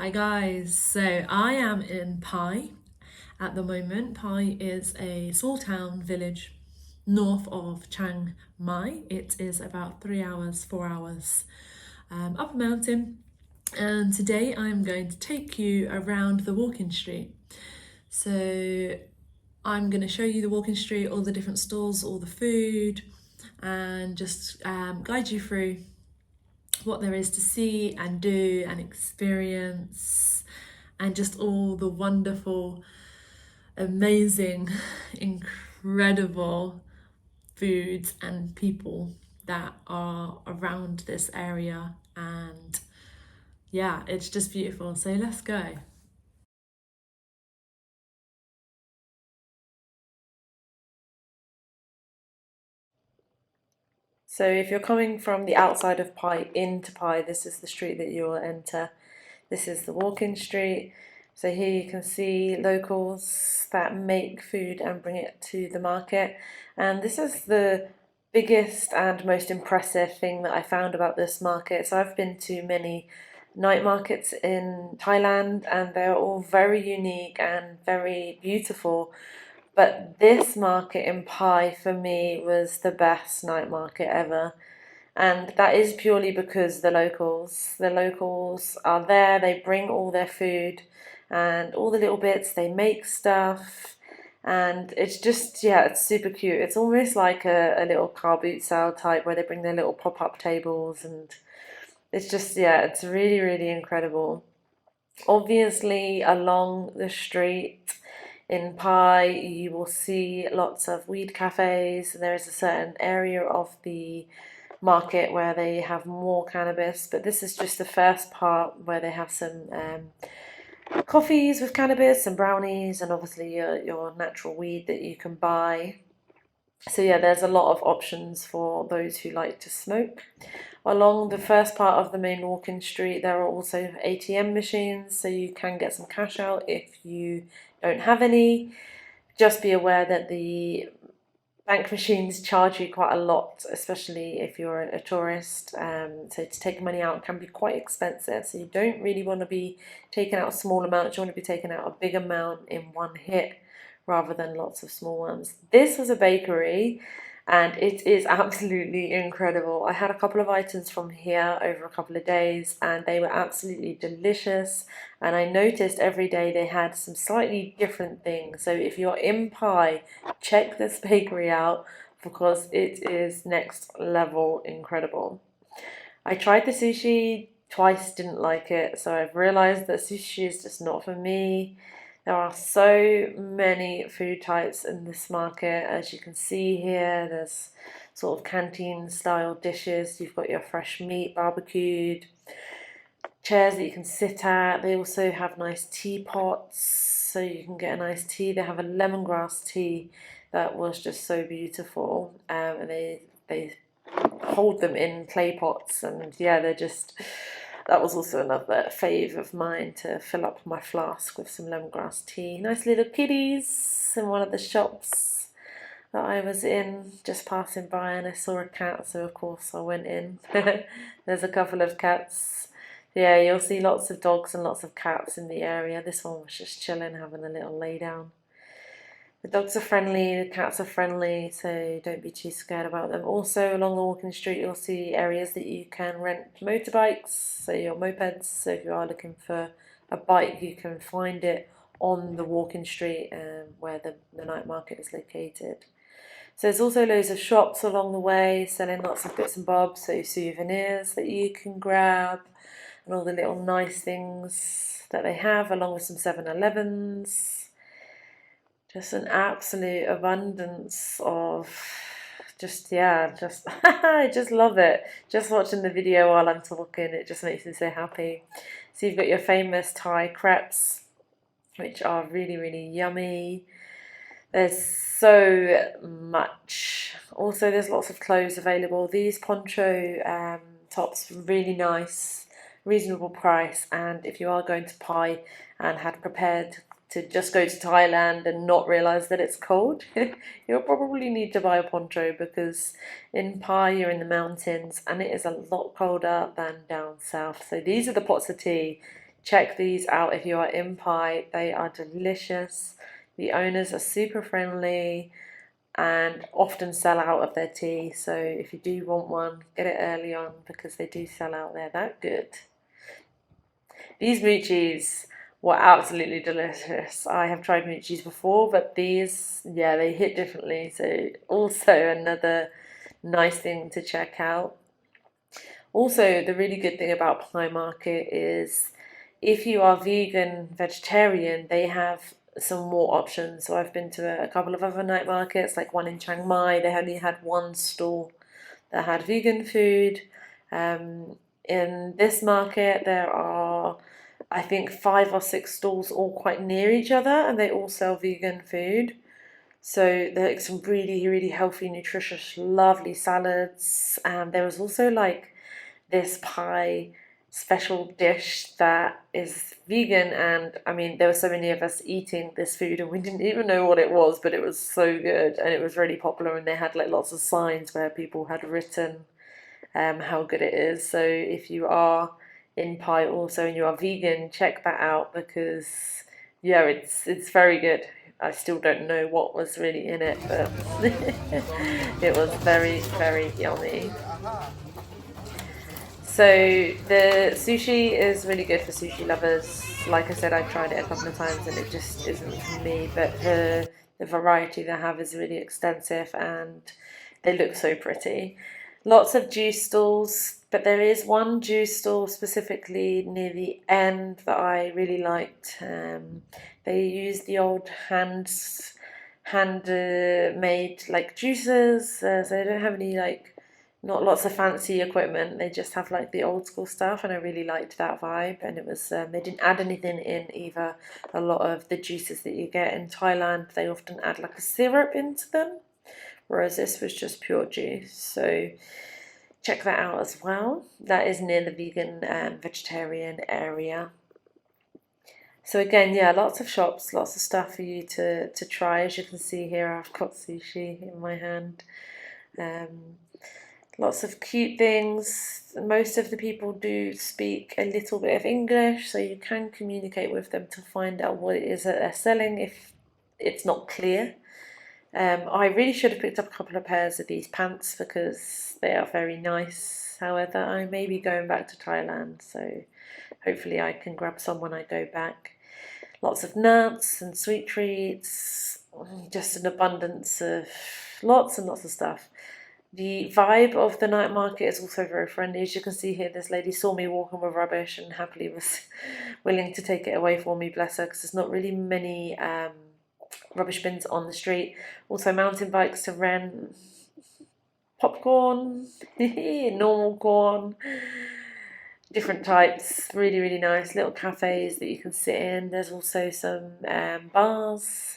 Hi guys, so I am in Pai at the moment. Pai is a small town village north of Chiang Mai. It is about 3 hours, 4 hours up a mountain, and today I'm going to take you around the walking street. So I'm going to show you the walking street, all the different stalls, all the food, and just guide you through what there is to see and do and experience, and just all the wonderful, amazing, incredible foods and people that are around this area. And yeah, it's just beautiful. So let's go. So if you're coming from the outside of Pai into Pai, this is the street that you will enter. This is the walking street. So here you can see locals that make food and bring it to the market. And this is the biggest and most impressive thing that I found about this market. So I've been to many night markets in Thailand, and they're all very unique and very beautiful. But this market in Pai for me was the best night market ever. And that is purely because the locals are there, they bring all their food and all the little bits, they make stuff. And it's just, yeah, it's super cute. It's almost like a little car boot sale type where they bring their little pop-up tables, and it's just, yeah, it's really, really incredible. Obviously, along the street in Pai, you will see lots of weed cafes. There is a certain area of the market where they have more cannabis, but this is just the first part where they have some coffees with cannabis and brownies, and obviously your natural weed that you can buy. So yeah, there's a lot of options for those who like to smoke. Along the first part of the main walking street, there are also ATM machines, so you can get some cash out if you don't have any. Just be aware that the bank machines charge you quite a lot, especially if you're a tourist. So to take money out can be quite expensive. So you don't really want to be taking out small amounts. You want to be taking out a big amount in one hit rather than lots of small ones. This was a bakery, and it is absolutely incredible. I had a couple of items from here over a couple of days, and they were absolutely delicious. And I noticed every day they had some slightly different things. So if you're in Pai, check this bakery out because it is next level incredible. I tried the sushi twice, didn't like it, so I've realized that sushi is just not for me. There are so many food types in this market, as you can see here. There's sort of canteen style dishes. You've got your fresh meat barbecued, chairs that you can sit at. They also have nice teapots, so you can get a nice tea. They have a lemongrass tea that was just so beautiful, and they hold them in clay pots, and yeah, they're just, that was also another fave of mine, to fill up my flask with some lemongrass tea. Nice little kitties in one of the shops that I was in, just passing by, and I saw a cat, so of course I went in. There's a couple of cats. Yeah, you'll see lots of dogs and lots of cats in the area. This one was just chilling, having a little lay down. The dogs are friendly, the cats are friendly, so don't be too scared about them. Also, along the walking street, you'll see areas that you can rent motorbikes, so your mopeds. So if you are looking for a bike, you can find it on the walking street where the night market is located. So there's also loads of shops along the way selling lots of bits and bobs, so souvenirs that you can grab, and all the little nice things that they have, along with some 7-Elevens. Just an absolute abundance of just, yeah, just I just love it. Just watching the video while I'm talking, it just makes me so happy. So you've got your famous Thai crepes, which are really, really yummy. There's so much. Also, there's lots of clothes available. These poncho tops, really nice, reasonable price. And if you are going to Pai and had prepared to just go to Thailand and not realize that it's cold, you'll probably need to buy a poncho, because in Pai you're in the mountains and it is a lot colder than down south. So these are the pots of tea. Check these out if you are in Pai. They are delicious. The owners are super friendly and often sell out of their tea. So if you do want one, get it early on because they do sell out. They're that good. These moochies were absolutely delicious. I have tried moochies before, but these, yeah, they hit differently. So also another nice thing to check out. Also, the really good thing about Pai Market is if you are vegan, vegetarian, they have some more options. So I've been to a couple of other night markets, like one in Chiang Mai. They only had one stall that had vegan food. In this market, there are, I think, 5 or 6 stalls all quite near each other, and they all sell vegan food. So they're like some really, really healthy, nutritious, lovely salads. And there was also like this pie special dish that is vegan, and I mean there were so many of us eating this food and we didn't even know what it was, but it was so good and it was really popular, and they had like lots of signs where people had written how good it is. So if you are in Pai also and you are vegan, check that out because yeah, it's very good. I still don't know what was really in it, but it was very, very yummy. So the sushi is really good for sushi lovers. Like I said, I've tried it a couple of times and it just isn't for me. But the variety they have is really extensive and they look so pretty. Lots of juice stalls, but there is one juice stall specifically near the end that I really liked. They use the old hand made like juices, so they don't have any like not lots of fancy equipment. They just have like the old school stuff, and I really liked that vibe. And it was they didn't add anything in either. A lot of the juices that you get in Thailand, they often add like a syrup into them, whereas this was just pure juice. So check that out as well. That is near the vegan and vegetarian area. So again, yeah, lots of shops, lots of stuff for you to try. As you can see here, I've got sushi in my hand. Um, Lots of cute things. Most of the people do speak a little bit of English, so you can communicate with them to find out what it is that they're selling if it's not clear. I really should have picked up a couple of pairs of these pants because they are very nice. However, I may be going back to Thailand, so hopefully I can grab some when I go back. Lots of nuts and sweet treats, just an abundance of lots and lots of stuff. The vibe of the night market is also very friendly. As you can see here, this lady saw me walking with rubbish and happily was willing to take it away for me, bless her, because there's not really many rubbish bins on the street. Also mountain bikes to rent, popcorn, normal corn, different types, really, really nice little cafes that you can sit in. There's also some bars,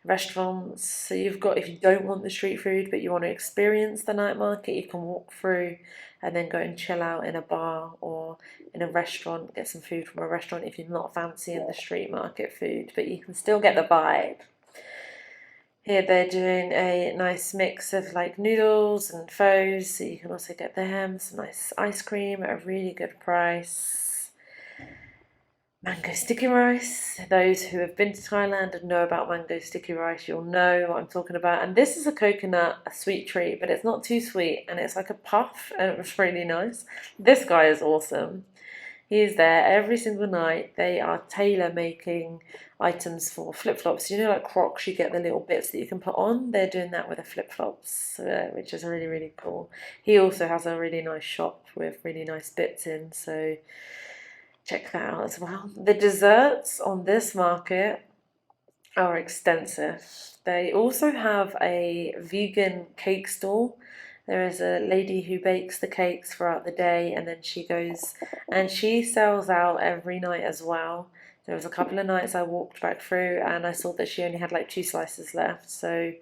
restaurants. So you've got, if you don't want the street food but you want to experience the night market, you can walk through and then go and chill out in a bar or in a restaurant, get some food from a restaurant if you're not fancying the street market food, but you can still get the vibe. Here they're doing a nice mix of like noodles and pho, so you can also get them, some nice ice cream at a really good price. Mango sticky rice. Those who have been to Thailand and know about mango sticky rice, you'll know what I'm talking about. And this is a coconut, a sweet treat, but it's not too sweet, and it's like a puff, and it was really nice. This guy is awesome. He is there every single night. They are tailor making items for flip flops. You know, like Crocs, you get the little bits that you can put on. They're doing that with the flip flops, which is really, really cool. He also has a really nice shop with really nice bits in, so check that out as well. The desserts on this market are extensive. They also have a vegan cake stall. There is a lady who bakes the cakes throughout the day, and then she goes and she sells out every night as well. There was a couple of nights I walked back through and I saw that she only had like 2 slices left. So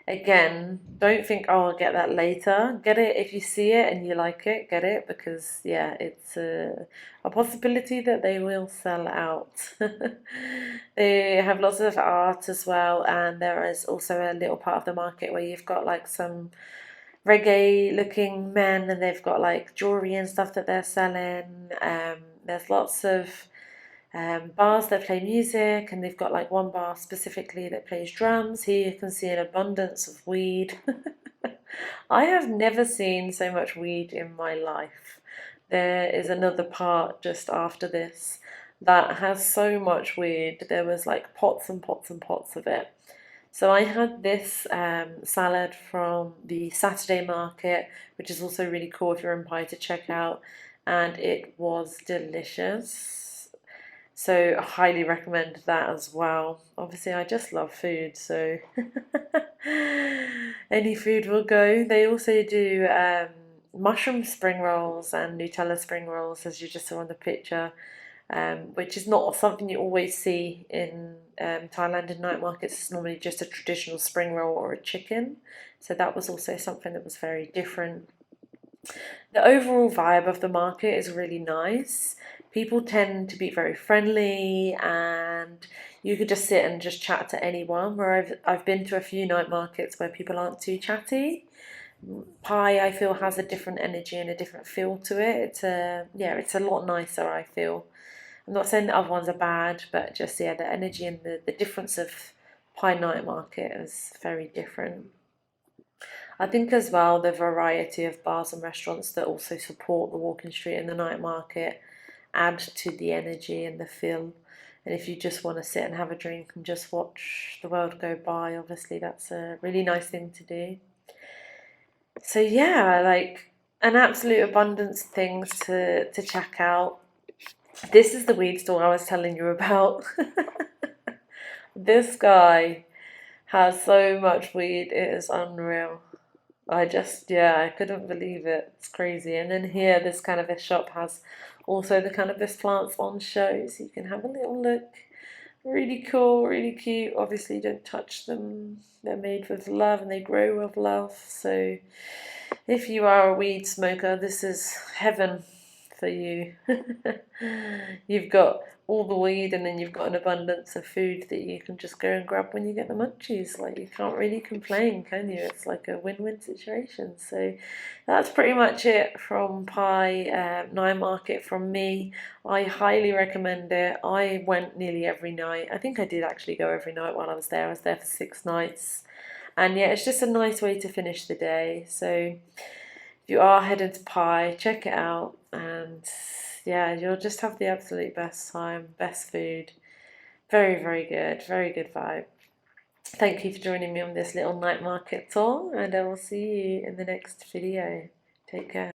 again, don't think, oh, I'll get that later. Get it if you see it and you like it, get it, because yeah, it's a possibility that they will sell out. They have lots of art as well, and there is also a little part of the market where you've got like some reggae looking men and they've got like jewelry and stuff that they're selling. There's lots of bars that play music, and they've got like one bar specifically that plays drums. Here you can see an abundance of weed. I have never seen so much weed in my life. There is another part just after this that has so much weed. There was like pots and pots and pots of it. So I had this salad from the Saturday market, which is also really cool if you're in Pai to check out, and it was delicious. So I highly recommend that as well. Obviously, I just love food, so any food will go. They also do mushroom spring rolls and Nutella spring rolls, as you just saw in the picture, which is not something you always see in Thailand in night markets. It's normally just a traditional spring roll or a chicken. So that was also something that was very different. The overall vibe of the market is really nice. People tend to be very friendly, and you could just sit and just chat to anyone. Where I've been to a few night markets where people aren't too chatty. Pai, I feel, has a different energy and a different feel to it. It's a lot nicer, I feel. I'm not saying the other ones are bad, but just the energy and the difference of Pai Night Market is very different. I think as well the variety of bars and restaurants that also support the walking street and the night market add to the energy and the feel. And if you just want to sit and have a drink and just watch the world go by, obviously that's a really nice thing to do. So yeah, like an absolute abundance of things to check out. This is the weed store I was telling you about. This guy has so much weed, it is unreal. I couldn't believe it. It's crazy. And then here, this cannabis shop has also the cannabis plants on show, so you can have a little look. Really cool, really cute. Obviously, don't touch them. They're made with love and they grow with love. So, if you are a weed smoker, this is heaven for you. You've got all the weed, and then you've got an abundance of food that you can just go and grab when you get the munchies. Like, you can't really complain, can you? It's like a win-win situation. So that's pretty much it from Pai Night Market from me. I highly recommend it. I went nearly every night. I think I did actually go every night while I was there. I was there for 6 nights. And yeah, it's just a nice way to finish the day. So if you are heading to Pai, check it out, and yeah, you'll just have the absolute best time, best food. Very, very good vibe. Thank you for joining me on this little night market tour, and I will see you in the next video. Take care.